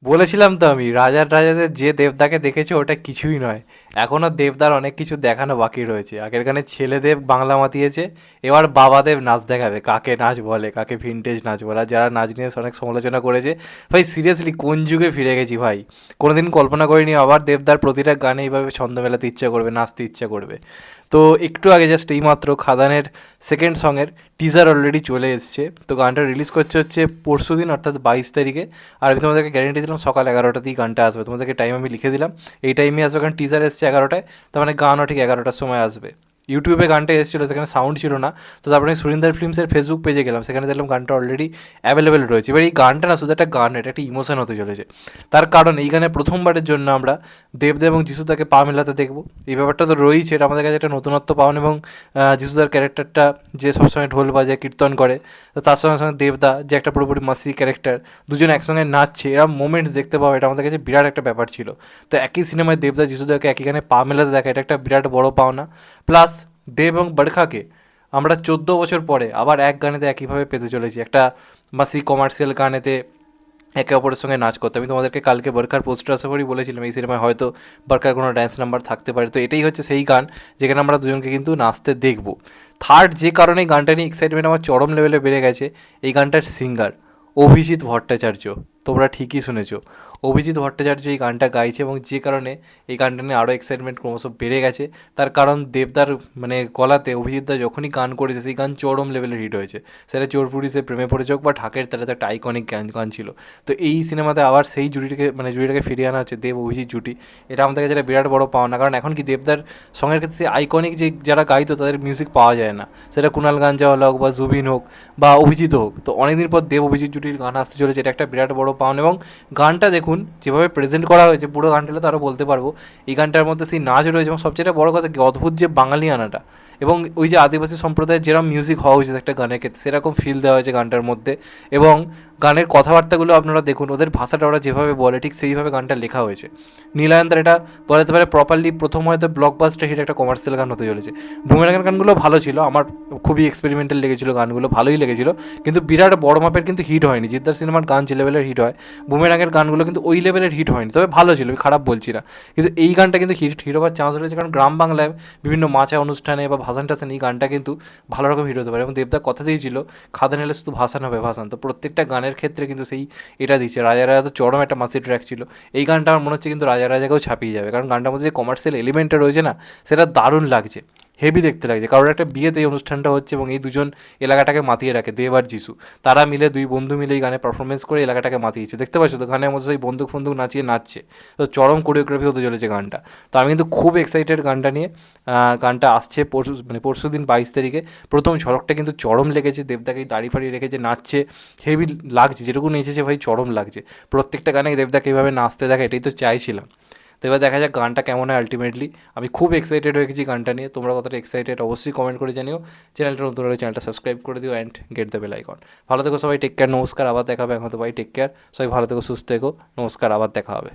বলেছিলাম তো আমি, রাজার রাজাদের যে দেবদাকে দেখেছে ওটা কিছুই নয়। এখনও দেবদার অনেক কিছু দেখানো বাকি রয়েছে। আগের গানে ছেলেদেব বাংলা মাতিয়েছে, এবার বাবাদেব নাচ দেখাবে। কাকে নাচ বলে, কাকে ভিনটেজ নাচ বলে, আর যারা নাচ নিয়ে অনেক সমালোচনা করেছে, ভাই সিরিয়াসলি কোন যুগে ফিরে গেছি ভাই। কোনোদিন কল্পনা করিনি আবার দেবদার প্রতিটা গানে এইভাবে ছন্দ মেলাতে ইচ্ছা করবে, নাচতে ইচ্ছা করবে। তো একটু আগে জাস্ট এইমাত্র খাদানের সেকেন্ড সঙের টিজার অলরেডি চলে এসছে। তো গানটা রিলিজ করছে হচ্ছে পরশু দিন, অর্থাৎ 22 তারিখে। আর আমি তোমাদেরকে গ্যারেন্টি দিলাম সকাল 11টাতেই গানটা আসবে। তোমাদেরকে টাইম আমি লিখে দিলাম, এই টাইমে আসবে, কারণ টিজার এসছে 11টায়, তার মানে গানও ঠিক 11টার সময় আসবে। ইউটিউবে গানটা এসেছিলো, সেখানে সাউন্ড ছিল না। তো তারপরে আমি সুরিন্দার ফিল্মসের ফেসবুক পেজে গেলাম, সেখানে দেখলাম গানটা অলরেডি অ্যাভেলেবেল রয়েছে। এবার এই গানটা না শুধু একটা গান, এটা একটা ইমোশন হতে চলেছে। তার কারণ এই গানে প্রথমবারের জন্য আমরা দেবদা এবং যিশুদাকে পা মেলাতে দেখবো। এই ব্যাপারটা তো রয়েছে, এটা আমাদের কাছে একটা নতুনত্ব পাওয়ান। এবং যিশুদার ক্যারেক্টারটা যে সবসময় ঢোল বাজায়, কীর্তন করে, তো তার সঙ্গে সঙ্গে দেবদা যে একটা পুরোপুরি মাসি ক্যারেক্টার, দুজন একসঙ্গে নাচছে, এরকম মোমেন্টস দেখতে পাওয়া, এটা আমাদের কাছে বিরাট একটা ব্যাপার ছিল। তো একই সিনেমায় দেবদা যিশুদাকে একই গানে পা মেলাতে দেখা, এটা একটা বিরাট বড় পাওনা। প্লাস দেব এবং বরখাকে আমরা 14 বছর পরে আবার এক গানেতে একইভাবে পেতে চলেছি, একটা মাসি কমার্শিয়াল গানেতে একে অপরের সঙ্গে নাচ করতে। আমি তোমাদেরকে কালকে বরখার পোস্টার আশা করি বলেছিলাম এই সিনেমায় হয়তো বরখার কোনো ড্যান্স নাম্বার থাকতে পারে। তো এটাই হচ্ছে সেই গান যেখানে আমরা দুজনকে কিন্তু নাচতে দেখবো। থার্ড যে কারণে এই গানটা নিয়ে এক্সাইটমেন্ট আমার চরম লেভেলে বেড়ে গেছে, এই গানটার সিঙ্গার অভিজিৎ ভট্টাচার্য। তোমরা ঠিকই শুনেছো, অভিজিৎ ভট্টাচার্য এই গানটা গাইছে, এবং যে কারণে এই গানটা নিয়ে আরও এক্সাইটমেন্ট ক্রমশ বেড়ে গেছে। তার কারণ দেবদার মানে গলাতে অভিজিৎদা যখনই গান করেছে সেই গান চরম লেভেলের হিট হয়েছে। সেটা চোর পুলিশে প্রেমে পড়ে চোখ বা ঢাকের তারাতে একটা আইকনিক গান ছিল। তো এই সিনেমাতে আবার সেই জুটিটাকে ফিরিয়ে আনা হচ্ছে, দেব অভিজিৎ জুটি। এটা আমাদের কাছে একটা বিরাট বড় পাওনা, কারণ এখন কি দেবদার সঙ্গের ক্ষেত্রে সেই আইকনিক যে যারা গাইতো তাদের মিউজিক পাওয়া যায় না। সেটা কুণাল গাঞ্জাওয়ালা হোক বা জুবিন হোক বা অভিজিৎ হোক। তো অনেকদিন পর দেব অভিজিৎ জুটির গান আসতে চলেছে, এটা একটা বিরাট বড় পাওনা। এবং গানটা দেখুন যেভাবে প্রেজেন্ট করা হয়েছে, পুরো গানটা তো আরও বলতে পারবো। এই গানটার মধ্যে সেই নাচ রয়েছে, এবং সবচেয়ে বড় কথা কি অদ্ভুত যে বাঙালিয়ানাটা, এবং ওই যে আদিবাসী সম্প্রদায়ের যেরকম মিউজিক হওয়া উচিত একটা গানের ক্ষেত্রে, সেরকম ফিল দেওয়া হয়েছে গানটার মধ্যে। এবং গানের কথাবার্তাগুলো আপনারা দেখুন, ওদের ভাষাটা ওরা যেভাবে বলে ঠিক সেইভাবে গানটা লেখা হয়েছে। নীলায়নদার এটা বলাতে পারে প্রপারলি প্রথম হয়তো ব্লকবাস্টার হিট একটা কমার্শিয়াল গান হতে চলেছে। বুমেরাঙের গানগুলো ভালো ছিল, আমার খুবই এক্সপেরিমেন্টাল লেগেছিলো, গানগুলো ভালোই লেগেছিলো, কিন্তু বিরাট বড় মাপের কিন্তু হিট হয়নি। জিদ্দার সিনেমার গান যে লেভেলের হিট হয়, বুমেরাঙের গানগুলো কিন্তু ওই লেভেলের হিট হয়নি, তবে ভালো ছিল, আমি খারাপ বলছি না। কিন্তু এই গানটা কিন্তু হিট হওয়ার চান্স রয়েছে, কারণ গ্রাম বাংলায় বিভিন্ন মাচা অনুষ্ঠানে বা ভাসান টাসান এই গানটা কিন্তু ভালো রকম হিট হতে পারে। এবং দেবদা কথা দিয়েছিল খাদান এলে শুধু ভাসান হবে, ভাসান। তো প্রত্যেকটা গানের ক্ষেত্রে কিন্তু সেই এটা দিচ্ছে। রাজা রাজা তো চরম একটা মাসি ট্র্যাক ছিল, এই গানটা আমার মনে হচ্ছে কিন্তু রাজা রাজাকেও ছাপিয়ে যাবে, কারণ গানটার মধ্যে যে কমার্শিয়াল এলিমেন্টটা রয়েছে না, সেটা দারুণ লাগছে, হেভি দেখতে লাগছে। কারণ একটা বিয়েতে এই অনুষ্ঠানটা হচ্ছে, এবং এই দুজন এলাকাটাকে মাতিয়ে রাখে, দেব আর যিশু। তারা মিলে দুই বন্ধু মিলে এই গানে পারফরমেন্স করে এলাকাটাকে মাতিয়েছে, দেখতে পাচ্ছ তো গানের মধ্যে সেই বন্দুক ফন্দুক নাচিয়ে নাচছে। তো চরম কোরিওগ্রাফি হতে চলেছে গানটা। তো আমি কিন্তু খুব এক্সাইটেড গানটা নিয়ে। গানটা আসছে পরশু দিন 22 তারিখে। প্রথম ঝলকটা কিন্তু চরম লেগেছে, দেবদাকে দাড়ি ফাড়ি রেখেছে নাচছে, হেভি লাগছে, যেটুকু নেচেছে ভাই চরম লাগছে। প্রত্যেকটা গানে দেবদাকে এইভাবে নাচতে দেখা, এটাই তো চাইছিলাম। তো এবার দেখা যাক গানটা কেমন হয় আলটিমেটলি। আমি খুব এক্সাইটেড হয়ে গেছি গানটা নিয়ে। তোমরা কতটা এক্সাইটেড অবশ্যই কমেন্ট করে জানিও। চ্যানেলটা নতুন হলে চ্যানেলটা সাবস্ক্রাইব করে দিও and get the bell icon. ভালো থেকো সবাই, টেক কেয়ার, নমস্কার, আবার দেখা হবে। এখন তো ভাই টেক কেয়ার, সবাই ভালো থেকো, সুস্থ থেকো, নমস্কার, আবার দেখা হবে।